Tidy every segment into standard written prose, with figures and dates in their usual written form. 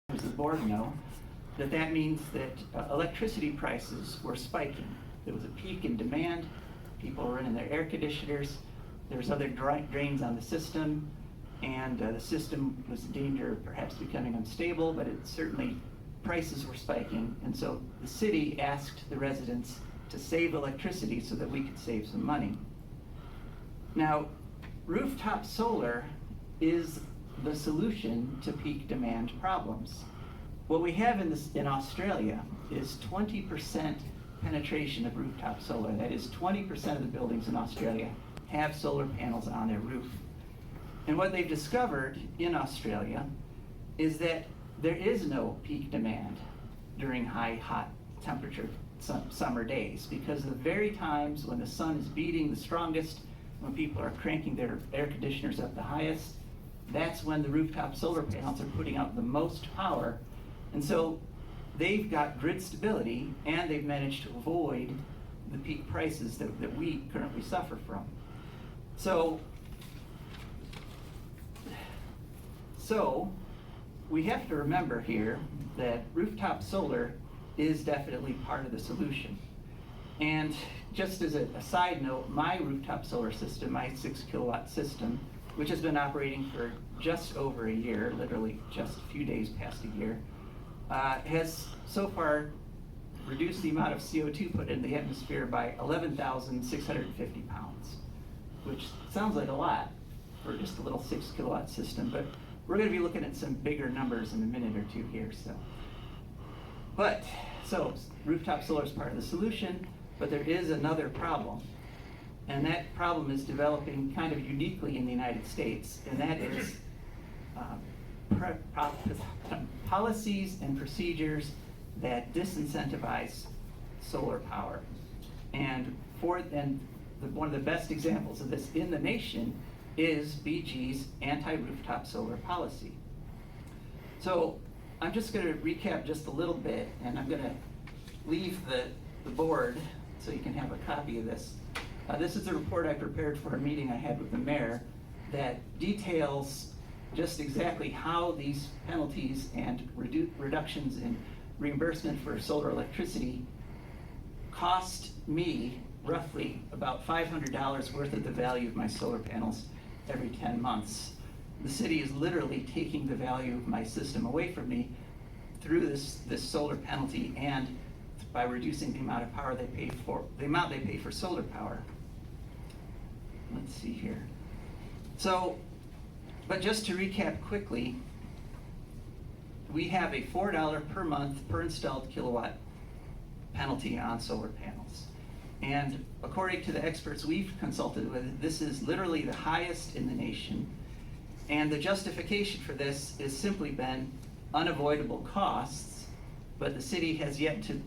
members of the board know, that means that electricity prices were spiking. There was a peak in demand, people were running their air conditioners, there's other drains on the system, and the system was in danger of perhaps becoming unstable, but it certainly, prices were spiking, and so the city asked the residents to save electricity so that we could save some money. Now, rooftop solar is the solution to peak demand problems. What we have in Australia is 20% penetration of rooftop solar. That is 20% of the buildings in Australia have solar panels on their roof. And what they've discovered in Australia is that there is no peak demand during hot temperature summer days, because the very times when the sun is beating the strongest, when people are cranking their air conditioners up the highest, that's when the rooftop solar panels are putting out the most power. And so they've got grid stability, and they've managed to avoid the peak prices that we currently suffer from. So we have to remember here that rooftop solar is definitely part of the solution. And just as a side note, my rooftop solar system, my 6 kilowatt system, which has been operating for just over a year, literally just a few days past a year, has so far reduced the amount of CO2 put in the atmosphere by 11,650 pounds, which sounds like a lot for just a little 6 kilowatt system, but we're going to be looking at some bigger numbers in a minute or two here. So rooftop solar is part of the solution, but there is another problem. And that problem is developing kind of uniquely in the United States, and that is policies and procedures that disincentivize solar power. And one of the best examples of this in the nation is BG's anti-rooftop solar policy. So I'm just going to recap just a little bit, and I'm going to leave the board so you can have a copy of this. This is a report I prepared for a meeting I had with the mayor that details just exactly how these penalties and reductions in reimbursement for solar electricity cost me roughly about $500 worth of the value of my solar panels every 10 months. The city is literally taking the value of my system away from me through this solar penalty, and by reducing the amount of power they pay for solar power. Let's see here. So, but just to recap quickly, we have a $4 per month per installed kilowatt penalty on solar panels. And according to the experts we've consulted with, this is literally the highest in the nation. And the justification for this has simply been unavoidable costs, but the city has yet to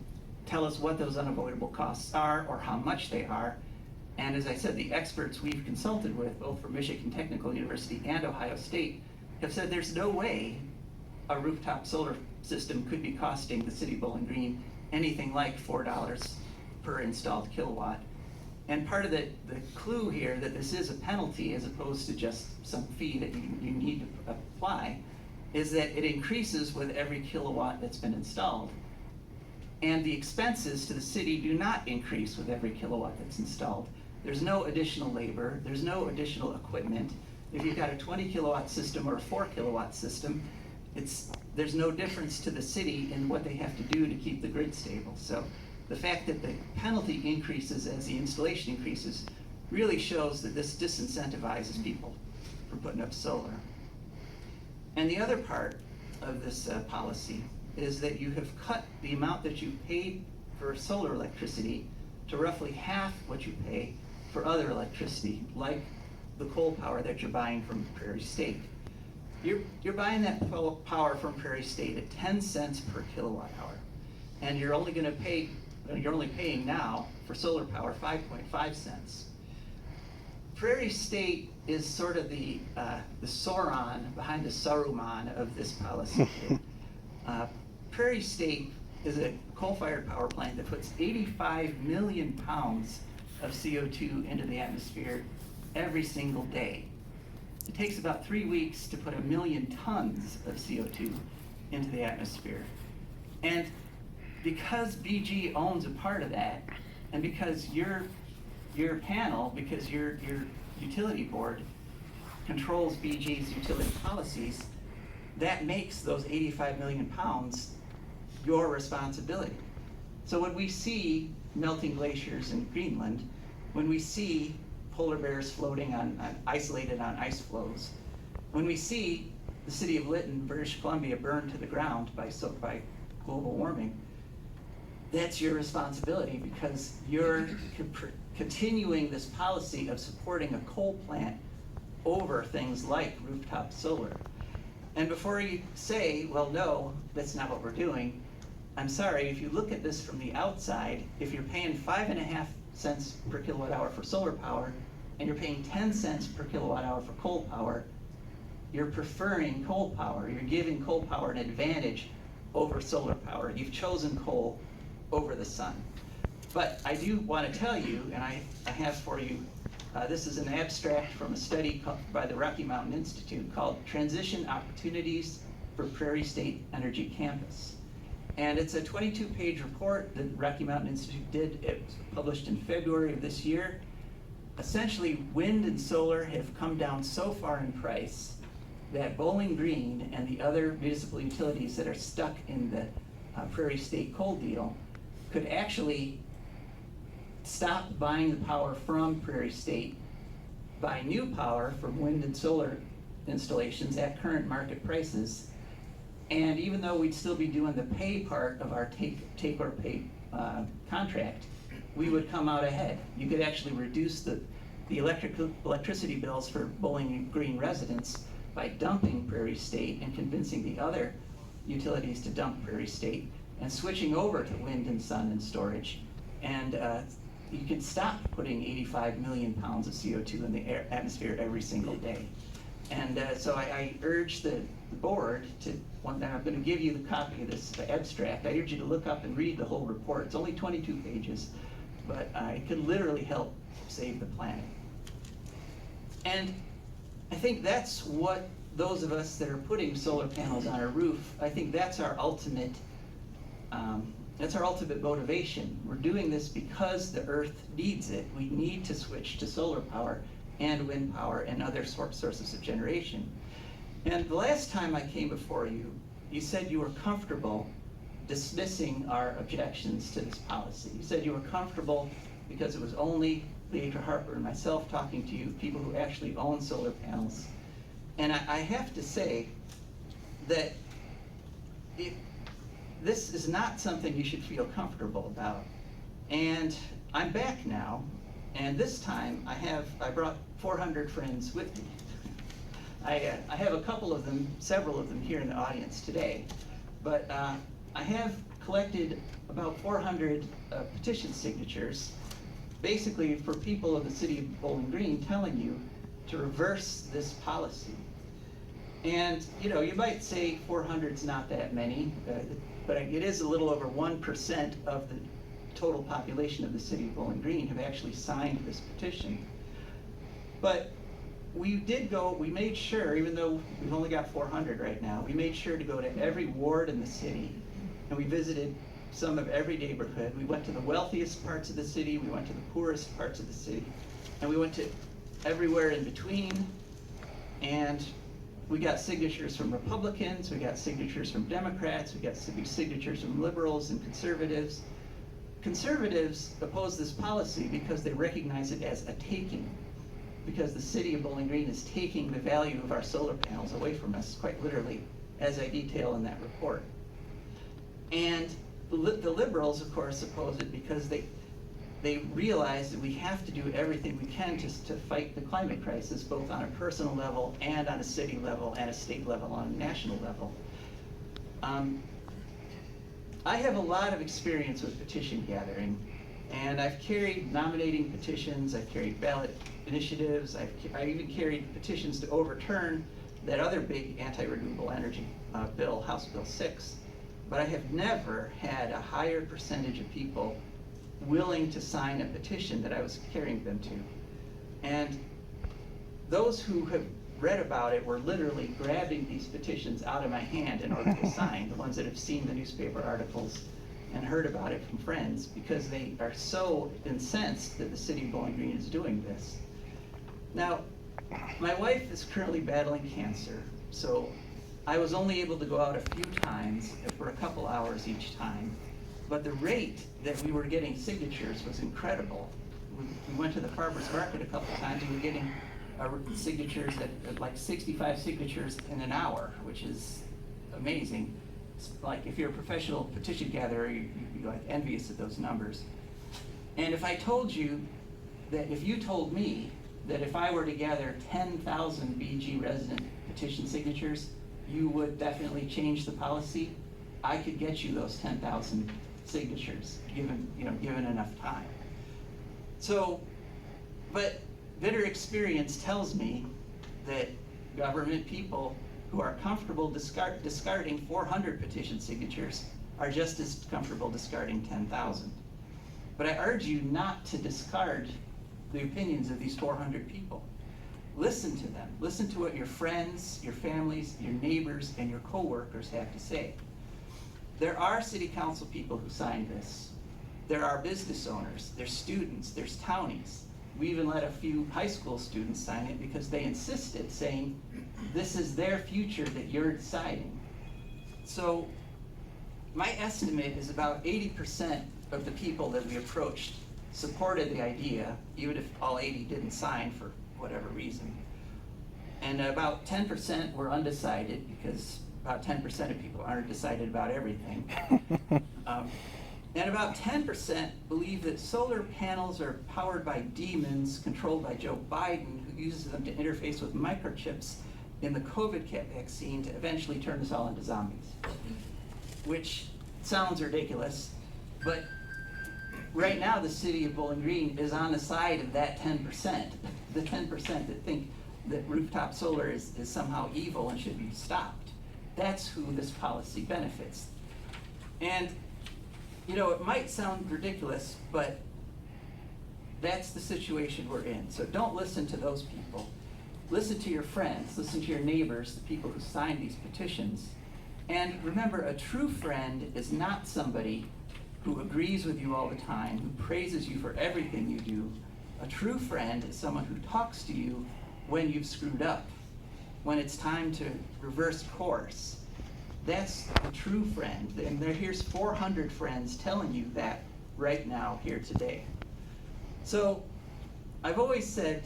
tell us what those unavoidable costs are or how much they are. And as I said, the experts we've consulted with, both from Michigan Technical University and Ohio State, have said there's no way a rooftop solar system could be costing the city of Bowling Green anything like $4 per installed kilowatt. And part of the clue here that this is a penalty as opposed to just some fee that you need to apply is that it increases with every kilowatt that's been installed. And the expenses to the city do not increase with every kilowatt that's installed. There's no additional labor, there's no additional equipment. If you've got a 20 kilowatt system or a 4 kilowatt system, there's no difference to the city in what they have to do to keep the grid stable. So the fact that the penalty increases as the installation increases really shows that this disincentivizes people from putting up solar. And the other part of this policy is that you have cut the amount that you paid for solar electricity to roughly half what you pay for other electricity, like the coal power that you're buying from Prairie State. You're buying that power from Prairie State at 10 cents per kilowatt hour, and you're only paying now for solar power 5.5 cents. Prairie State is sort of the Sauron behind the Saruman of this policy. Prairie State is a coal-fired power plant that puts 85 million pounds of CO2 into the atmosphere every single day. It takes about 3 weeks to put 1 million tons of CO2 into the atmosphere. And because BG owns a part of that, and because your panel, because your utility board controls BG's utility policies, that makes those 85 million pounds your responsibility. So when we see melting glaciers in Greenland, when we see polar bears floating isolated on ice floes, when we see the city of Lytton, British Columbia, burned to the ground by global warming, that's your responsibility, because you're continuing this policy of supporting a coal plant over things like rooftop solar. And before you say, well, no, that's not what we're doing, I'm sorry, if you look at this from the outside, if you're paying 5.5 cents per kilowatt hour for solar power, and you're paying 10 cents per kilowatt hour for coal power, you're preferring coal power. You're giving coal power an advantage over solar power. You've chosen coal over the sun. But I do want to tell you, and I have for you, this is an abstract from a study by the Rocky Mountain Institute called Transition Opportunities for Prairie State Energy Campus. And it's a 22-page report that Rocky Mountain Institute did. It was published in February of this year. Essentially, wind and solar have come down so far in price that Bowling Green and the other municipal utilities that are stuck in the Prairie State coal deal could actually stop buying the power from Prairie State, buy new power from wind and solar installations at current market prices, and even though we'd still be doing the pay part of our take or pay contract, we would come out ahead. You could actually reduce the electricity bills for Bowling Green residents by dumping Prairie State and convincing the other utilities to dump Prairie State and switching over to wind and sun and storage. And you can stop putting 85 million pounds of CO2 in the atmosphere every single day. And so I urge the board to, I'm going to give you the copy of this abstract. I urge you to look up and read the whole report. It's only 22 pages, but it could literally help save the planet. And I think that's what those of us that are putting solar panels on our roof, I think that's our ultimate motivation. We're doing this because the Earth needs it. We need to switch to solar power and wind power and other sources of generation. And the last time I came before you, you said you were comfortable dismissing our objections to this policy. You said you were comfortable because it was only Leandra Harper and myself talking to you, people who actually own solar panels. And I have to say that this is not something you should feel comfortable about. And I'm back now, and this time I brought 400 friends with me. I have a couple of them, several of them here in the audience today, but I have collected about 400 petition signatures, basically for people of the city of Bowling Green telling you to reverse this policy. And you know, you might say 400 is not that many, but it is a little over 1% of the total population of the city of Bowling Green have actually signed this petition. But we made sure, even though we've only got 400 right now, we made sure to go to every ward in the city, and we visited some of every neighborhood. We went to the wealthiest parts of the city, we went to the poorest parts of the city, and we went to everywhere in between, and we got signatures from Republicans, we got signatures from Democrats, we got signatures from liberals and conservatives. Conservatives oppose this policy because they recognize it as a taking, because the city of Bowling Green is taking the value of our solar panels away from us, quite literally, as I detail in that report. And the liberals, of course, oppose it because they realize that we have to do everything we can to fight the climate crisis, both on a personal level and on a city level and a state level, on a national level. I have a lot of experience with petition gathering, and I've carried nominating petitions, I've carried ballot initiatives, I even carried petitions to overturn that other big anti-renewable energy bill, House Bill 6. But I have never had a higher percentage of people willing to sign a petition that I was carrying them to. And those who have read about it were literally grabbing these petitions out of my hand in order to sign, the ones that have seen the newspaper articles and heard about it from friends, because they are so incensed that the city of Bowling Green is doing this. Now, my wife is currently battling cancer, so I was only able to go out a few times for a couple hours each time, but the rate that we were getting signatures was incredible. We went to the farmer's market a couple times, and we were getting signatures at like 65 signatures in an hour, which is amazing. It's like if you're a professional petition gatherer, you're like envious of those numbers. And if I told you that, if you told me that if I were to gather 10,000 BG resident petition signatures, you would definitely change the policy, I could get you those 10,000 signatures, given enough time. So, but bitter experience tells me that government people who are comfortable discarding 400 petition signatures are just as comfortable discarding 10,000. But I urge you not to discard the opinions of these 400 people. Listen to them. Listen to what your friends, your families, your neighbors, and your coworkers have to say. There are city council people who signed this. There are business owners, there's students, there's townies. We even let a few high school students sign it because they insisted, saying, this is their future that you're deciding. So my estimate is about 80% of the people that we approached supported the idea, even if all 80 didn't sign for whatever reason. And about 10% were undecided, because about 10% of people aren't decided about everything. And about 10% believe that solar panels are powered by demons controlled by Joe Biden, who uses them to interface with microchips in the COVID vaccine to eventually turn us all into zombies. Which sounds ridiculous, but right now the city of Bowling Green is on the side of that 10%, the 10% that think that rooftop solar is somehow evil and should be stopped. That's who this policy benefits. And it might sound ridiculous, but that's the situation we're in. So don't listen to those people. Listen to your friends, listen to your neighbors, the people who signed these petitions. And remember, a true friend is not somebody who agrees with you all the time, who praises you for everything you do. A true friend is someone who talks to you when you've screwed up, when it's time to reverse course. That's a true friend, and here's 400 friends telling you that right now, here today. So, I've already said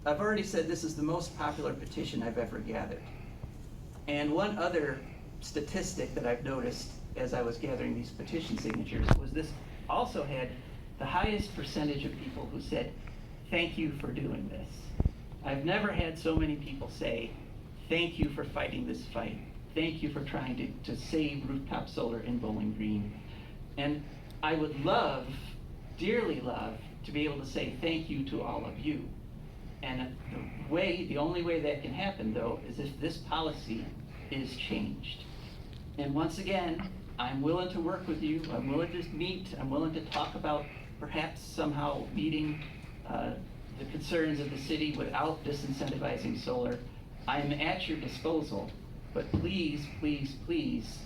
this is the most popular petition I've ever gathered. And one other statistic that I've noticed as I was gathering these petition signatures was this also had the highest percentage of people who said, thank you for doing this. I've never had so many people say, thank you for fighting this fight. Thank you for trying to save rooftop solar in Bowling Green. And I would love, dearly love, to be able to say thank you to all of you. And the only way that can happen, though, is if this policy is changed. And once again, I'm willing to work with you. I'm willing to meet. I'm willing to talk about perhaps somehow meeting the concerns of the city without disincentivizing solar. I'm at your disposal. But please, please, please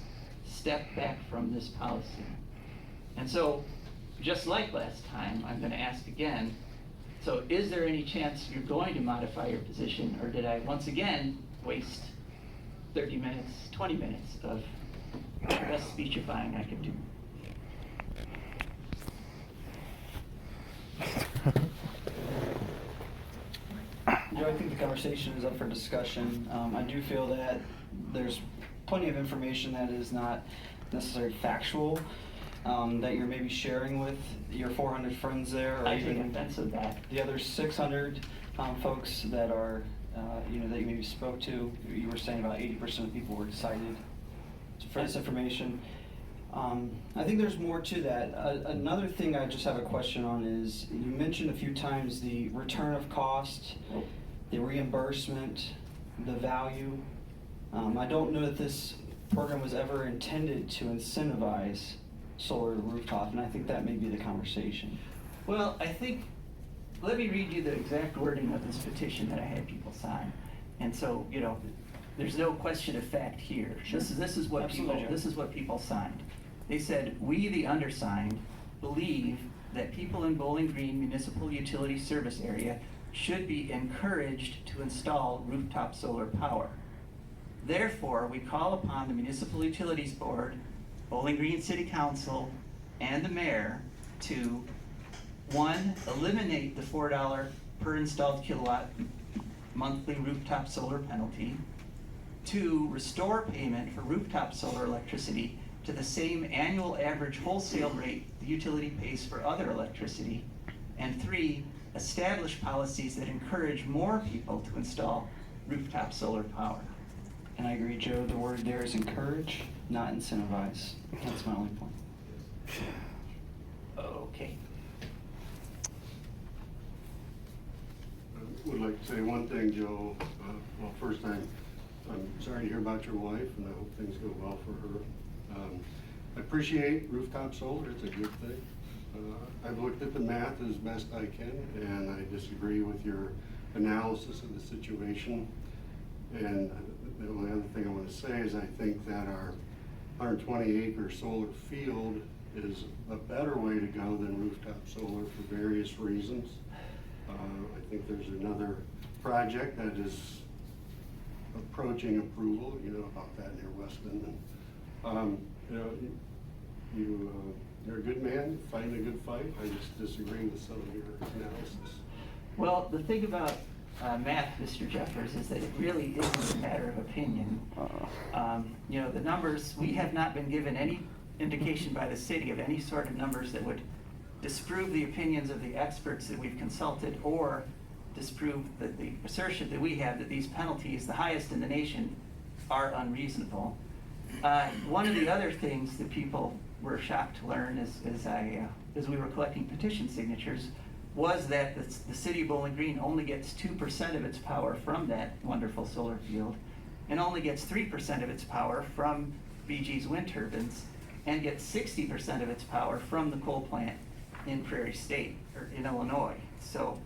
step back from this policy. And so, just like last time, I'm going to ask again, so is there any chance you're going to modify your position, or did I once again waste 30 minutes, 20 minutes of the best speechifying I could do? I think the conversation is up for discussion. I do feel that there's plenty of information that is not necessarily factual, that you're maybe sharing with your 400 friends there, or I even take offense of that. the other 600 folks that are, that you maybe spoke to. You were saying about 80% of people were excited for this information. I think there's more to that. Another thing I just have a question on is, you mentioned a few times the return of cost, the reimbursement, the value. I don't know that this program was ever intended to incentivize solar rooftop, and I think that may be the conversation. Well, let me read you the exact wording of this petition that I had people sign. And so, you know, there's no question of fact here. Sure. This is what Absolutely, Joe. this is what people signed. They said, "We, the undersigned, believe that people in Bowling Green Municipal Utility Service Area should be encouraged to install rooftop solar power. Therefore, we call upon the Municipal Utilities Board, Bowling Green City Council, and the mayor to, 1, eliminate the $4 per installed kilowatt monthly rooftop solar penalty. 2, restore payment for rooftop solar electricity to the same annual average wholesale rate the utility pays for other electricity. And 3, establish policies that encourage more people to install rooftop solar power." And I agree, Joe, the word there is encourage, not incentivize. That's my only point. Okay. I would like to say one thing, Joe. Well, first, I'm sorry to hear about your wife, and I hope things go well for her. I appreciate rooftop solar, it's a good thing. I've looked at the math as best I can, and I disagree with your analysis of the situation. And the only other thing I want to say is I think that our 120-acre solar field is a better way to go than rooftop solar for various reasons. I think there's another project that is approaching approval, you know about that near Weston. And, you know, you're a good man, fighting a good fight. I just disagree with some of your analysis. Well, the thing about math, Mr. Jeffers, is that it really isn't a matter of opinion. You know, the numbers, we have not been given any indication by the city of any sort of numbers that would disprove the opinions of the experts that we've consulted, or disprove that the assertion that we have that these penalties, the highest in the nation, are unreasonable. One of the other things that people were shocked to learn as we were collecting petition signatures was that the city of Bowling Green only gets 2% of its power from that wonderful solar field, and only gets 3% of its power from BG's wind turbines, and gets 60% of its power from the coal plant in Prairie State, or in Illinois. So,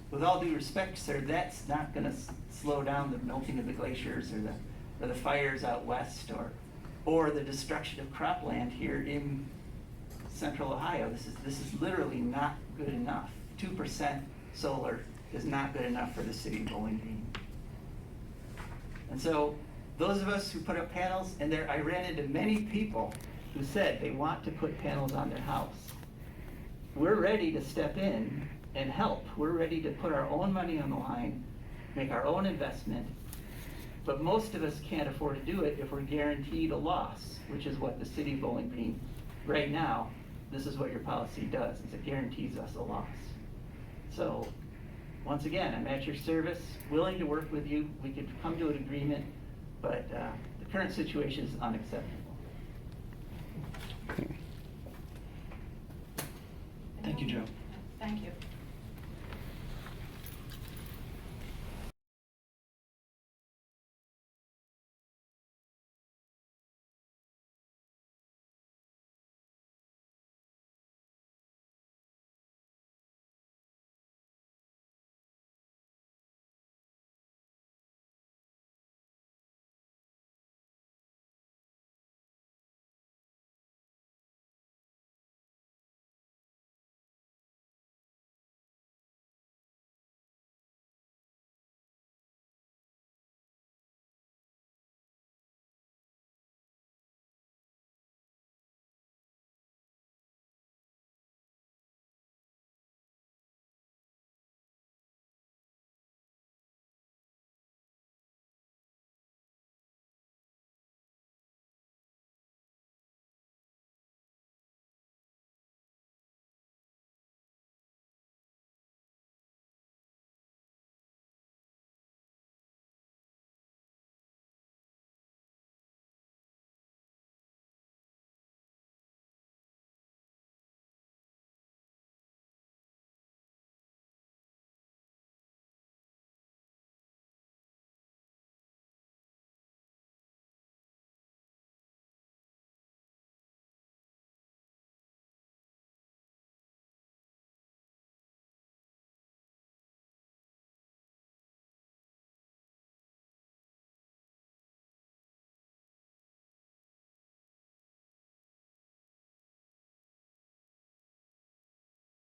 with all due respect, sir, that's not gonna slow down the melting of the glaciers or the fires out west, or the destruction of cropland here in central Ohio. This is literally not good enough. 2% solar is not good enough for the city of Bowling Green. And so, those of us who put up panels, and I ran into many people who said they want to put panels on their house. We're ready to step in and help. We're ready to put our own money on the line, make our own investment, but most of us can't afford to do it if we're guaranteed a loss, which is what the city of Bowling Green, right now, this is what your policy does, is it guarantees us a loss. So, once again, I'm at your service, willing to work with you. We could come to an agreement, but the current situation is unacceptable. Thank you, Joe. Thank you.